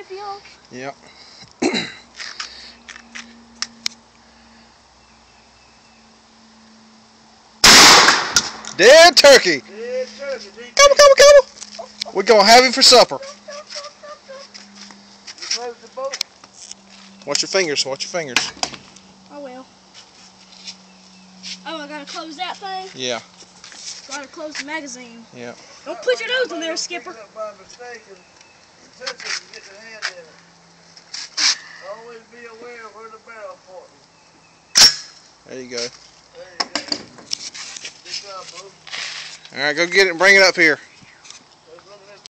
50 on? Yep. Dead turkey. Dead turkey. Gobble, gobble, gobble. We're going to have him for supper. You close the boat? Watch your fingers. Watch your fingers. I will. Oh, I gotta close that thing? Yeah. Gotta close the magazine. Yeah. Don't put your nose in there, Skipper. By mistake and touch it and get your hand in it. Always be aware of where the barrel pointing. There you go. There you go. Good job, bro. All right, go get it and bring it up here.